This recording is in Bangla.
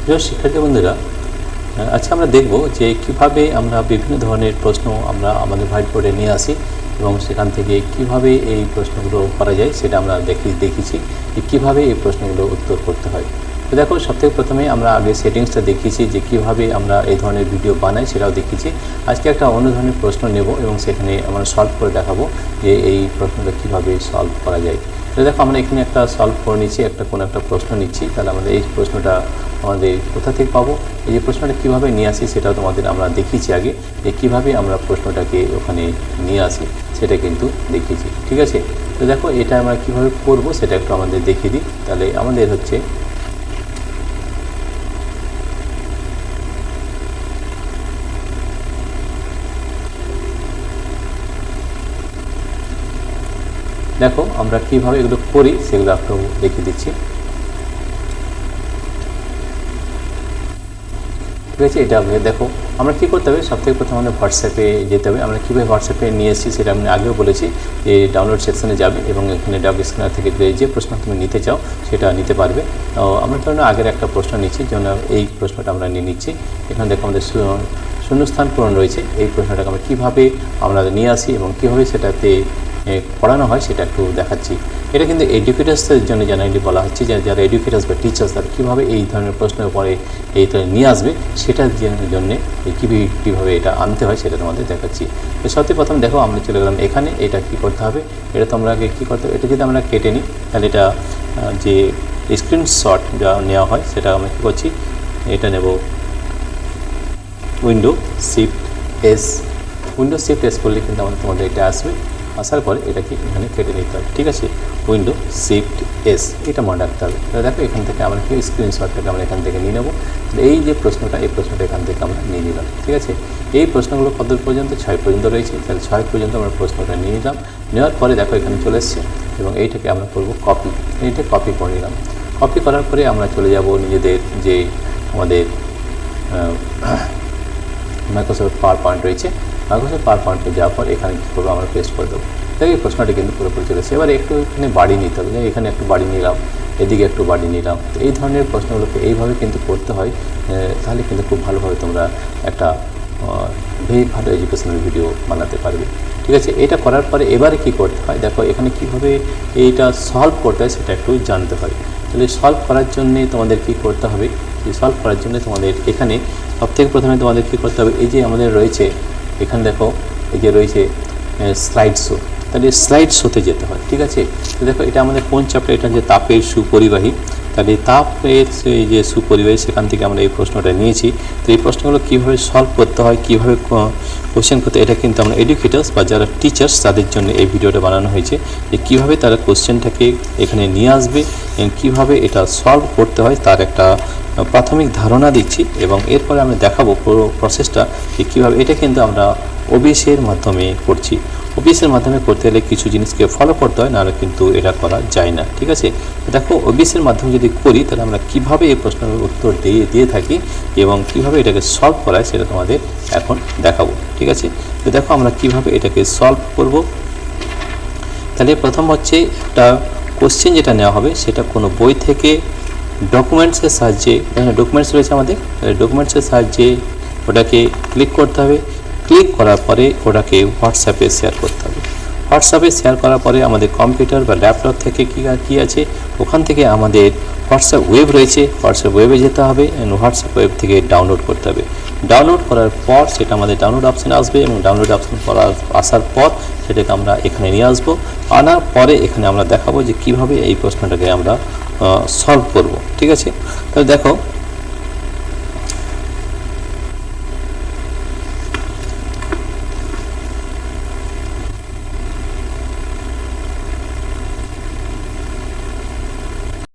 প্রিয় শিক্ষার্থী বন্ধুরা, আজকে আমরা দেখব যে কিভাবে আমরা বিভিন্ন ধরনের প্রশ্ন আমরা আমাদের হোয়াইট বোর্ডে নিয়ে আসি এবং সেখান থেকে কিভাবে এই প্রশ্নগুলো করা যায় সেটা আমরা দেখেছি যে কীভাবে এই প্রশ্নগুলো উত্তর করতে হয়। তো দেখো, সবথেকে প্রথমে আমরা আগে সেটিংসটা দেখিয়েছি যে কিভাবে আমরা এই ধরনের ভিডিও বানাই সেটাও দেখিয়েছি। আজকে একটা অন্য ধরনের প্রশ্ন নেব এবং সেখানে আমরা সলভ করে দেখাবো যে এই প্রশ্নটা কিভাবে সলভ করা যায়। তো দেখো, আমরা এখানে একটা সলভ করে নিচ্ছি, কোনো একটা প্রশ্ন নিচ্ছি। তাহলে আমাদের এই প্রশ্নটা আমাদের কোথা থেকে পাবো, এই যে প্রশ্নটা কীভাবে নিয়ে আসি সেটাও তোমাদের আমরা দেখিয়েছি আগে, যে কীভাবে আমরা প্রশ্নটাকে ওখানে নিয়ে আসি সেটা কিন্তু দেখিয়েছি। ঠিক আছে, তো দেখো এটা আমরা কীভাবে করবো সেটা একটু আমাদের দেখিয়ে দিই। তাহলে আমাদের হচ্ছে দেখো আমরা কিভাবে এগুলো করি সেগুলো একটু দেখিয়ে দিচ্ছি। ঠিক আছে, এটা দেখো আমরা কী করতে হবে, সবথেকে প্রথমে আমাদের হোয়াটসঅ্যাপে যেতে হবে। আমরা কীভাবে হোয়াটসঅ্যাপে নিয়ে এসেছি সেটা আমি আগেও বলেছি যে ডাউনলোড সেকশনে যাবে এবং এখানে ডাউনলোড স্ক্যানার থেকে যে প্রশ্ন তুমি নিতে চাও সেটা নিতে পারবে। তো আমরা ধরুন আগের একটা প্রশ্ন নিচ্ছি, যেন এই প্রশ্নটা আমরা নিয়ে নিচ্ছি। এখানে দেখো আমাদের শূন্যস্থান পূরণ রয়েছে। এই প্রশ্নটাকে আমরা কীভাবে আমরা নিয়ে আসি এবং কীভাবে সেটাতে পড়ানো হয় সেটা একটু দেখাচ্ছি। এটা কিন্তু এডুকেটার্সদের জন্য জেনারেলি বলা হচ্ছে, যে যারা এডুকেটার্স বা টিচার্স তারা কীভাবে এই ধরনের প্রশ্নের পরে এই নিয়ে আসবে সেটার জন্যে কীভাবে এটা আনতে হয় সেটা তোমাদের দেখাচ্ছি। তো সত্যি প্রথম দেখো আমরা চলে গেলাম এখানে। এটা কী করতে হবে, এটা তোমরা আগে কী করতে হবে, এটা যদি আমরা কেটে নিই তাহলে এটা যে স্ক্রিনশট যা নেওয়া হয় সেটা আমরা কী করছি, এটা নেব উইন্ডো শিফট এস করলে কিন্তু তোমাদের এটা আসবে। আসার পরে এটাকে এখানে কেটে নিতে হবে। ঠিক আছে, উইন্ডো শিফট এস এটা মনে রাখতে হবে। তাহলে দেখো এখান থেকে আমরা কি স্ক্রিনশটটাকে আমরা এখান থেকে নিয়ে নেবো। এই যে প্রশ্নটা, এই প্রশ্নটা এখান থেকে আমরা নিয়ে নিলাম। ঠিক আছে, এই প্রশ্নগুলো কত পর্যন্ত, 6 পর্যন্ত রয়েছে। তাহলে 6 পর্যন্ত আমরা প্রশ্নটা নিয়ে নিলাম। নেওয়ার পরে দেখো এখানে চলে এসছে এবং এইটাকে আমরা করবো কপি। এইটা কপি করে নিলাম। কপি করার পরে আমরা চলে যাব নিজেদের যে আমাদের মাইক্রোসফট পাওয়ার পয়েন্ট রয়েছে। মাইক্রোসফট পাওয়ার পয়েন্টে যাওয়ার পর এখানে কী করবো, আমরা পেস্ট করে দেবো। তাই এই প্রশ্নটি কিন্তু পুরোপুরি চলেছে। এবার একটু এখানে বাড়ি নিতে হবে, এখানে একটু বাড়ি নিলাম, এদিকে একটু বাড়ি নিলাম। তো এই ধরনের প্রশ্নগুলোকে এইভাবে কিন্তু করতে হয়, তাহলে কিন্তু খুব ভালোভাবে তোমরা একটা ভালো এডুকেশনাল ভিডিও বানাতে পারবে। ঠিক আছে, এটা করার পরে এবারে কী করতে হয় দেখো, এখানে কীভাবে এইটা সলভ করতে হয় সেটা একটু জানতে হয়। তাহলে সলভ করার জন্যে তোমাদের কী করতে হবে, সলভ করার জন্য তোমাদের এখানে সবথেকে প্রথমে তোমাদের কী করতে হবে, এই যে আমাদের রয়েছে এখানে দেখো এই যে রয়েছে স্লাইড শো। তাহলে স্লাইড শোতে যেতে হয়। ঠিক আছে, তো দেখো এটা আমাদের কোন চ্যাপ্টার, এটা যে তাপের সুপরিবাহী। তাহলে তাপের এই যে সুপরিবাহী সেখান থেকে আমরা এই প্রশ্নটা নিয়েছি। তো এই প্রশ্নগুলো কীভাবে সলভ করতে হয়, কীভাবে কোশ্চেন করতে, এটা কিন্তু আমরা এডুকেটার্স বা যারা টিচার্স তাদের জন্য এই ভিডিওটা বানানো হয়েছে, যে কীভাবে তারা কোশ্চেনটাকে এখানে নিয়ে আসবে এবং কীভাবে এটা সলভ করতে হয় তার একটা প্রাথমিক ধারণা দিচ্ছি। এবং এরপরে আমরা দেখাবো পুরো প্রসেসটা যে কীভাবে। এটা কিন্তু আমরা ওবিএসের মাধ্যমে করছি। ওবিএসের মাধ্যমে করতে হলে কিছু জিনিসকে ফলো করতে হয়, নাহলে কিন্তু এটা করা যায় না। ঠিক আছে, দেখো ওবিএসের মাধ্যমে যদি করি তাহলে আমরা কীভাবে এই প্রশ্নের উত্তর দিয়ে থাকি এবং কীভাবে এটাকে সলভ করা হয় সেটা তোমাদের এখন দেখাবো। ঠিক আছে, তো দেখো আমরা কীভাবে এটাকে সলভ করব। তাহলে প্রথম হচ্ছে একটা কোশ্চেন যেটা নেওয়া হবে সেটা কোনো বই থেকে ডকুমেন্টসের সাহায্যে, ডকুমেন্টস রয়েছে আমাদের, ডকুমেন্টসের সাহায্যে ওটাকে ক্লিক করতে হবে। ক্লিক করার পরে ওটাকে হোয়াটসঅ্যাপে শেয়ার করতে হবে। হোয়াটসঅ্যাপে শেয়ার করার পরে আমাদের কম্পিউটার বা ল্যাপটপ থেকে কী আছে, ওখান থেকে আমাদের হোয়াটসঅ্যাপ ওয়েব রয়েছে, হোয়াটসঅ্যাপ ওয়েবে যেতে হবে এবং হোয়াটসঅ্যাপ ওয়েব থেকে ডাউনলোড করতে হবে। ডাউনলোড করার পর সেটা আমাদের ডাউনলোড অপশানে আসবে এবং ডাউনলোড অপশান আসার পর সেটাকে আমরা এখানে নিয়ে আসবো। আনার পরে এখানে আমরা দেখাবো যে কীভাবে এই প্রশ্নটাকে আমরা সলভ করব। ঠিক আছে, তাহলে দেখো